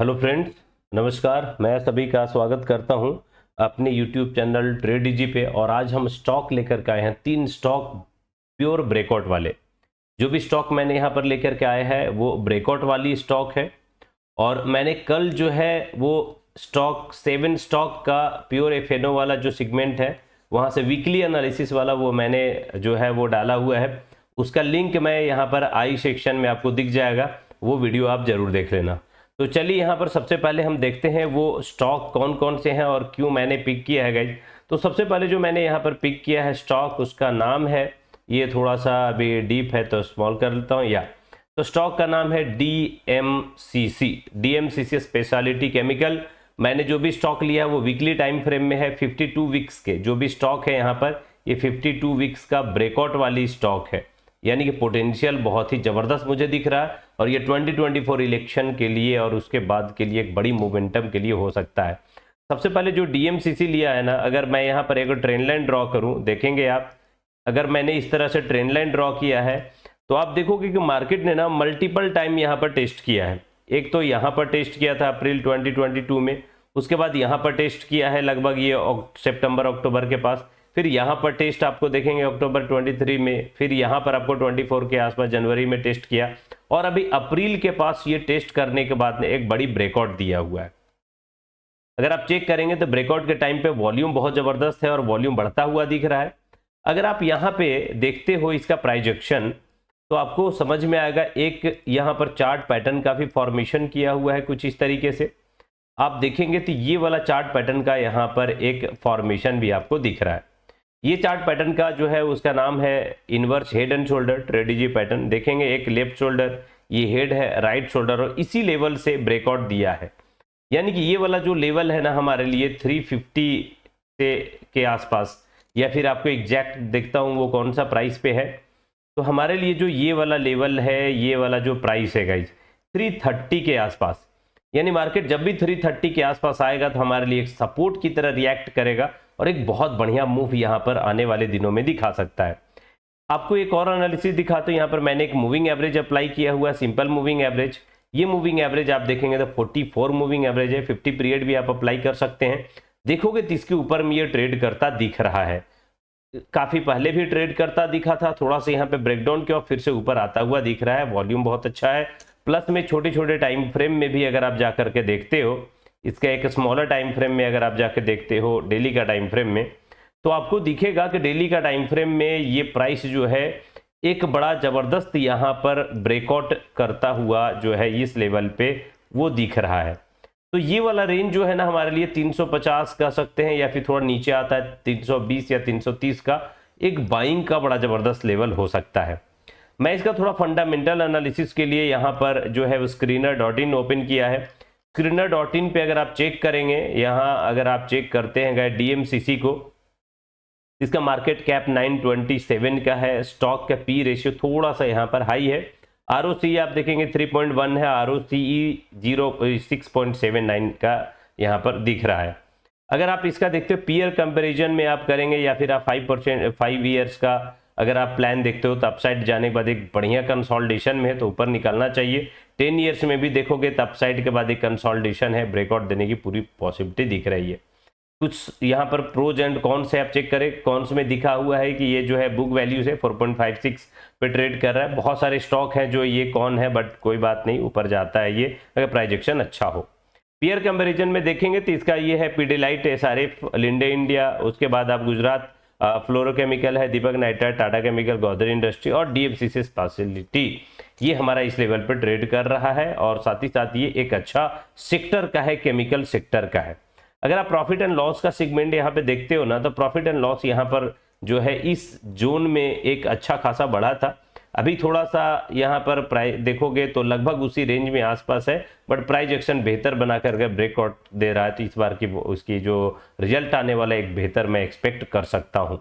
Hello friends, नमस्कार। मैं सभी का स्वागत करता हूं अपने यूट्यूब चैनल ट्रेडिजी पे। और आज हम स्टॉक लेकर के आए हैं, 3 स्टॉक प्योर ब्रेकआउट वाले। जो भी स्टॉक मैंने यहां पर लेकर के आए हैं वो ब्रेकआउट वाली स्टॉक है। और मैंने कल जो है वो स्टॉक 7 स्टॉक का प्योर एफएनओ वाला जो सेगमेंट है वहां से वीकली एनालिसिस वाला वो मैंने जो है वो डाला हुआ है। उसका लिंक मैं यहाँ पर आई सेक्शन में आपको दिख जाएगा, वो वीडियो आप जरूर देख लेना। तो चलिए यहाँ पर सबसे पहले हम देखते हैं वो स्टॉक कौन कौन से हैं और क्यों मैंने पिक किया है गाइज। तो सबसे पहले जो मैंने यहाँ पर पिक किया है स्टॉक, उसका नाम है, ये थोड़ा सा अभी डीप है तो स्मॉल कर लेता हूँ या। तो स्टॉक का नाम है डीएमसीसी स्पेशलिटी केमिकल। मैंने जो भी स्टॉक लिया है वो वीकली टाइम फ्रेम में है। 52 वीक्स के जो भी स्टॉक है यहाँ पर, ये 52 वीक्स का ब्रेकआउट वाली स्टॉक है, यानी कि पोटेंशियल बहुत ही ज़बरदस्त मुझे दिख रहा है। और ये 2024 इलेक्शन के लिए और उसके बाद के लिए एक बड़ी मोमेंटम के लिए हो सकता है। सबसे पहले जो डीएमसीसी लिया है ना, अगर मैं यहाँ पर एक ट्रेंड लाइन ड्रॉ करूँ, देखेंगे आप, अगर मैंने इस तरह से ट्रेंड लाइन ड्रॉ किया है तो आप देखोगे कि मार्केट ने ना मल्टीपल टाइम यहाँ पर टेस्ट किया है। एक तो यहाँ पर टेस्ट किया था अप्रैल 2022 में, उसके बाद यहाँ पर टेस्ट किया है लगभग ये सितंबर अक्टूबर के पास, फिर यहाँ पर टेस्ट आपको देखेंगे अक्टूबर 23 में, फिर यहाँ पर आपको 24 के आसपास जनवरी में टेस्ट किया, और अभी अप्रैल के पास ये टेस्ट करने के बाद एक बड़ी ब्रेकआउट दिया हुआ है। अगर आप चेक करेंगे तो ब्रेकआउट के टाइम पे वॉल्यूम बहुत ज़बरदस्त है और वॉल्यूम बढ़ता हुआ दिख रहा है। अगर आप यहाँ पे देखते हो इसका प्राइजेक्शन तो आपको समझ में आएगा। एक यहाँ पर चार्ट पैटर्न का भी फॉर्मेशन किया हुआ है कुछ इस तरीके से, आप देखेंगे तो ये वाला चार्ट पैटर्न का यहाँ पर एक फॉर्मेशन भी आपको दिख रहा है। ये चार्ट पैटर्न का जो है उसका नाम है इनवर्स हेड एंड शोल्डर ट्रेडिजी पैटर्न। देखेंगे एक लेफ्ट शोल्डर, ये हेड है, राइट शोल्डर, और इसी लेवल से ब्रेकआउट दिया है। यानी कि ये वाला जो लेवल है ना हमारे लिए 350 से के आसपास, या फिर आपको एग्जैक्ट देखता हूँ वो कौन सा प्राइस पे है। तो हमारे लिए जो ये वाला लेवल है, ये वाला जो प्राइस है गाइज 330 के आसपास, यानी मार्केट जब भी 330 के आसपास आएगा तो हमारे लिए एक सपोर्ट की तरह रिएक्ट करेगा और एक बहुत बढ़िया मूव यहाँ पर आने वाले दिनों में दिखा सकता है। आपको एक और एनालिसिस दिखाता हूँ। यहाँ पर मैंने एक मूविंग एवरेज अप्लाई किया हुआ है, सिंपल मूविंग एवरेज। ये मूविंग एवरेज आप देखेंगे तो 44 मूविंग एवरेज है। 50 पीरियड भी आप अप्लाई कर सकते हैं। देखोगे तो इसके ऊपर में ये ट्रेड करता दिख रहा है, काफी पहले भी ट्रेड करता दिखा था, थोड़ा सा यहाँ पे ब्रेकडाउन किया और फिर से ऊपर आता हुआ दिख रहा है। वॉल्यूम बहुत अच्छा है, प्लस में छोटे छोटे टाइम फ्रेम में भी अगर आप जाकर के देखते हो, इसका एक स्मॉलर टाइम फ्रेम में अगर आप जाकर देखते हो डेली का टाइम फ्रेम में, तो आपको दिखेगा कि डेली का टाइम फ्रेम में ये प्राइस जो है एक बड़ा जबरदस्त यहाँ पर ब्रेकआउट करता हुआ जो है इस लेवल पे वो दिख रहा है। तो ये वाला रेंज जो है ना हमारे लिए 350 कह सकते हैं, या फिर थोड़ा नीचे आता है 320 या 330 का एक बाइंग का बड़ा जबरदस्त लेवल हो सकता है। मैं इसका थोड़ा फंडामेंटल एनालिसिस के लिए यहाँ पर जो है screener.in ओपन किया है। screener.in पे अगर आप चेक करेंगे, यहाँ अगर आप चेक करते हैं गए डीएमसीसी को, इसका मार्केट कैप 927 का है। स्टॉक का पी रेशियो थोड़ा सा यहाँ पर हाई है। आरओसी आप देखेंगे 3.1 है, आरओसीई 6.79 का यहाँ पर दिख रहा है। अगर आप इसका देखते हो पीयर कंपैरिजन में आप करेंगे, या फिर आप 5 ईयर्स का अगर आप प्लान देखते हो तो अपसाइड जाने के बाद एक बढ़िया कंसोलिडेशन में है तो ऊपर निकलना चाहिए। 10 ईयर्स में भी देखोगे तो अपसाइड के बाद एक कंसोलिडेशन है, ब्रेकआउट देने की पूरी पॉसिबिलिटी दिख रही है। कुछ यहाँ पर प्रोज एंड कॉन्स है, आप चेक करें। कॉन्स में दिखा हुआ है कि ये जो है बुक वैल्यू से 4.56 पे ट्रेड कर रहा है। बहुत सारे स्टॉक हैं जो ये कौन है, बट कोई बात नहीं, ऊपर जाता है ये अगर प्राइजेक्शन अच्छा हो। पीयर कंपैरिजन में देखेंगे तो इसका ये है पीडीलाइट, एसआरएफ, लिंडे इंडिया, उसके बाद आप गुजरात फ्लोरोकेमिकल है, Deepak nitrite, Tata chemical, Godrej industry और डीएमसीसी स्पेशलिटी, ये हमारा इस लेवल पर ट्रेड कर रहा है। और साथ ही साथ ये एक अच्छा सेक्टर का है, केमिकल सेक्टर का है। अगर आप प्रॉफिट एंड लॉस का सेगमेंट यहाँ पे देखते हो ना, तो प्रॉफिट एंड लॉस यहाँ पर जो है इस जोन में एक अच्छा खासा बढ़ा था। अभी थोड़ा सा यहाँ पर प्राइस देखोगे तो लगभग उसी रेंज में आसपास है, बट प्राइस एक्शन बेहतर बना करके ब्रेकआउट दे रहा है। तो इस बार की उसकी जो रिजल्ट आने वाला एक बेहतर मैं एक्सपेक्ट कर सकता हूँ।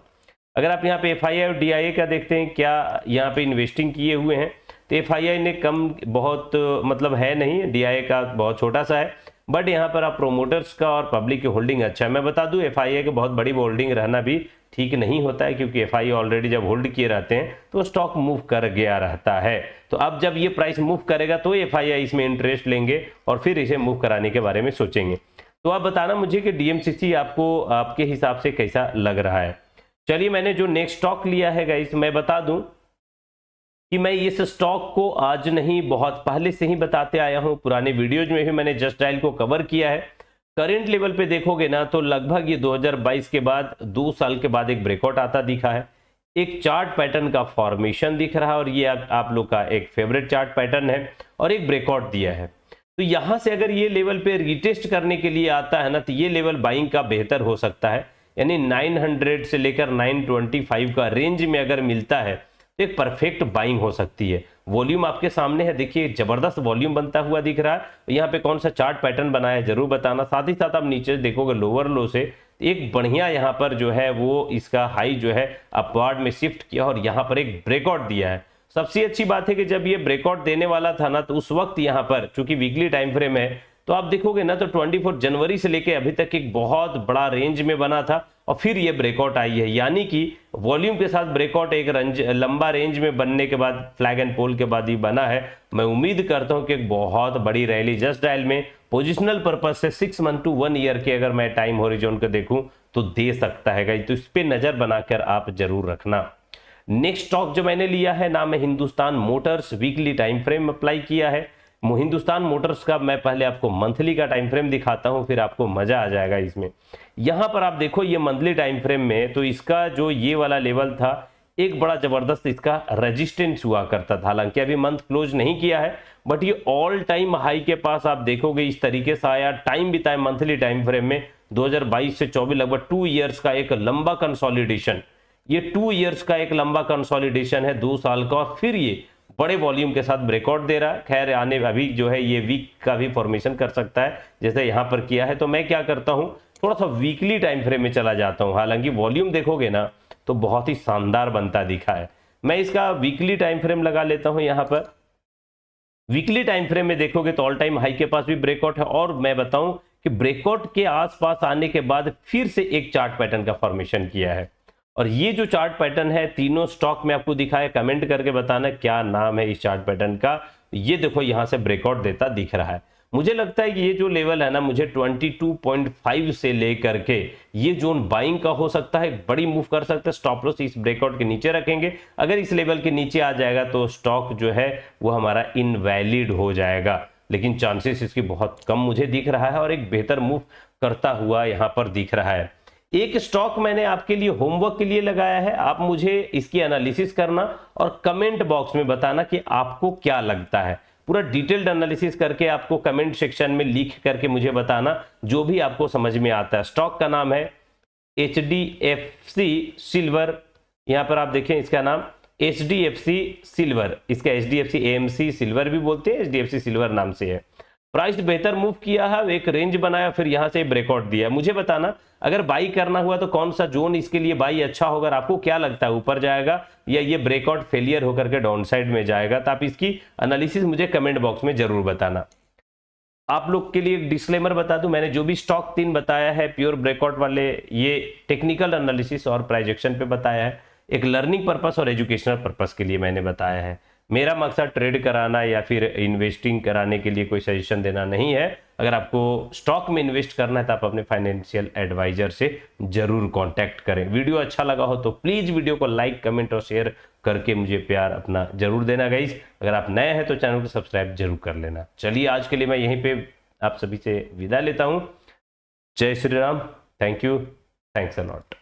अगर आप यहाँ पे एफआईआई और डीआईए का देखते हैं क्या यहाँ पे इन्वेस्टिंग किए हुए हैं, तो एफआईआई ने कम बहुत मतलब है नहीं, डीआईए का बहुत छोटा सा है, बट यहाँ पर आप प्रोमोटर्स का और पब्लिक की होल्डिंग अच्छा है। मैं बता दूं एफआईआई की बहुत बड़ी होल्डिंग रहना भी ठीक नहीं होता है, क्योंकि एफआई ऑलरेडी जब होल्ड किए रहते हैं तो स्टॉक मूव कर गया रहता है। तो अब जब ये प्राइस मूव करेगा तो एफआई इसमें इंटरेस्ट लेंगे और फिर इसे मूव कराने के बारे में सोचेंगे। तो आप बताना मुझे कि डीएमसीसी आपको आपके हिसाब से कैसा लग रहा है। चलिए, मैंने जो नेक्स्ट स्टॉक लिया है गाइस, मैं बता दूं कि मैं इस स्टॉक को आज नहीं बहुत पहले से ही बताते आया हूं, पुराने वीडियोज में भी मैंने जस्ट डायल को कवर किया है। करंट लेवल पे देखोगे ना तो लगभग ये 2022 के बाद 2 साल के बाद एक ब्रेकआउट आता दिखा है, एक चार्ट पैटर्न का फॉर्मेशन दिख रहा है और ये आप लोग का एक फेवरेट चार्ट पैटर्न है और एक ब्रेकआउट दिया है। तो यहां से अगर ये लेवल पे रिटेस्ट करने के लिए आता है ना तो ये लेवल बाइंग का बेहतर हो सकता है, यानी 900 से लेकर 925 का रेंज में अगर मिलता है तो एक परफेक्ट बाइंग हो सकती है। वॉल्यूम आपके सामने है, देखिए जबरदस्त वॉल्यूम बनता हुआ दिख रहा है। यहाँ पे कौन सा चार्ट पैटर्न बनाया है जरूर बताना। साथ ही साथ आप नीचे देखोगे लोअर लो से एक बढ़िया यहाँ पर जो है वो इसका हाई जो है अपवार्ड में शिफ्ट किया और यहाँ पर एक ब्रेकआउट दिया है। सबसे अच्छी बात है कि जब ये ब्रेकआउट देने वाला था ना तो उस वक्त यहाँ पर चूंकि वीकली टाइम फ्रेम है तो आप देखोगे ना तो 24 जनवरी से लेके अभी तक एक बहुत बड़ा रेंज में बना था और फिर ये ब्रेकआउट आई है, यानी कि वॉल्यूम के साथ ब्रेकआउट एक लंबा रेंज में बनने के बाद फ्लैग एंड पोल के बाद ही बना है। मैं उम्मीद करता हूं कि एक बहुत बड़ी रैली जस्ट डायल में पोजिशनल पर्पज से 6 मंथ टू 1 ईयर के अगर मैं टाइम होरिजोन को देखूं तो दे सकता है, तो इस पर नजर बनाकर आप जरूर रखना। नेक्स्ट स्टॉक जो मैंने लिया है नाम है Hindustan Motors, weekly time frame apply किया है। हिंदुस्तान मोटर्स का मैं पहले आपको मंथली का टाइम फ्रेम दिखाता हूं, फिर आपको मजा आ जाएगा इसमें। यहां पर आप देखो ये मंथली टाइम फ्रेम में तो इसका जो ये वाला लेवल था एक बड़ा जबरदस्त इसका रेजिस्टेंस हुआ करता था। हालांकि अभी मंथ क्लोज नहीं किया है बट ये ऑल टाइम हाई के पास आप देखोगे इस तरीके से आया, टाइम बिताए मंथली टाइम फ्रेम में 2022 से 24 लगभग 2 ईयर्स का एक लंबा कंसोलिडेशन, ये 2 ईयर्स का एक लंबा कंसोलिडेशन है 2 साल का और फिर ये बड़े वॉल्यूम के साथ ब्रेकआउट दे रहा है। खैर आने अभी जो है ये वीक का भी फॉर्मेशन कर सकता है जैसे यहां पर किया है। तो मैं क्या करता हूं थोड़ा सा वीकली टाइम फ्रेम में चला जाता हूं। हालांकि वॉल्यूम देखोगे ना तो बहुत ही शानदार बनता दिखा है। मैं इसका वीकली टाइम फ्रेम लगा लेता हूं। यहां पर वीकली टाइम फ्रेम में देखोगे तो ऑल टाइम हाई के पास भी ब्रेकआउट है और मैं बताऊं कि ब्रेकआउट के आसपास आने के बाद फिर से एक चार्ट पैटर्न का फॉर्मेशन किया है और ये जो चार्ट पैटर्न है तीनों स्टॉक में आपको दिखाया, कमेंट करके बताना क्या नाम है इस चार्ट पैटर्न का। ये देखो यहां से ब्रेकआउट देता दिख रहा है। मुझे लगता है कि ये जो लेवल है ना मुझे 22.5 से लेकर के ये जोन बाइंग का हो सकता है, बड़ी मूव कर सकता है। स्टॉप लॉस इस ब्रेकआउट के नीचे रखेंगे, अगर इस लेवल के नीचे आ जाएगा तो स्टॉक जो है वो हमारा इनवैलिड हो जाएगा, लेकिन चांसेस इसकी बहुत कम मुझे दिख रहा है और एक बेहतर मूव करता हुआ यहां पर दिख रहा है। एक स्टॉक मैंने आपके लिए होमवर्क के लिए लगाया है, आप मुझे इसकी एनालिसिस करना और कमेंट बॉक्स में बताना कि आपको क्या लगता है। पूरा डिटेल्ड एनालिसिस करके आपको कमेंट सेक्शन में लिख करके मुझे बताना जो भी आपको समझ में आता है। स्टॉक का नाम है HDFC सिल्वर, यहां पर आप देखें इसका नाम HDFC सिल्वर, इसका HDFC AMC सिल्वर भी बोलते हैं, HDFC सिल्वर नाम से है। प्राइस बेहतर मूव किया है, एक रेंज बनाया फिर यहां से ब्रेकआउट दिया। मुझे बताना अगर बाई करना हुआ तो कौन सा जोन इसके लिए बाई अच्छा होगा, आपको क्या लगता है ऊपर जाएगा या ये ब्रेकआउट फेलियर होकर के डाउन साइड में जाएगा। तो आप इसकी एनालिसिस मुझे कमेंट बॉक्स में जरूर बताना। आप लोग के लिए एक डिस्क्लेमर बता दूं, मैंने जो भी स्टॉक 3 बताया है प्योर ब्रेकआउट वाले ये टेक्निकल एनालिसिस और प्राइस एक्शन पे बताया है, एक लर्निंग पर्पस और एजुकेशनल पर्पस के लिए मैंने बताया है। मेरा मकसद ट्रेड कराना या फिर इन्वेस्टिंग कराने के लिए कोई सजेशन देना नहीं है। अगर आपको स्टॉक में इन्वेस्ट करना है तो आप अपने फाइनेंशियल एडवाइजर से जरूर कांटेक्ट करें। वीडियो अच्छा लगा हो तो प्लीज वीडियो को लाइक कमेंट और शेयर करके मुझे प्यार अपना जरूर देना गाइस। अगर आप नए हैं तो चैनल को सब्सक्राइब जरूर कर लेना। चलिए आज के लिए मैं यहीं पे आप सभी से विदा लेता हूं। जय Shri Ram, thank you, thanks a lot.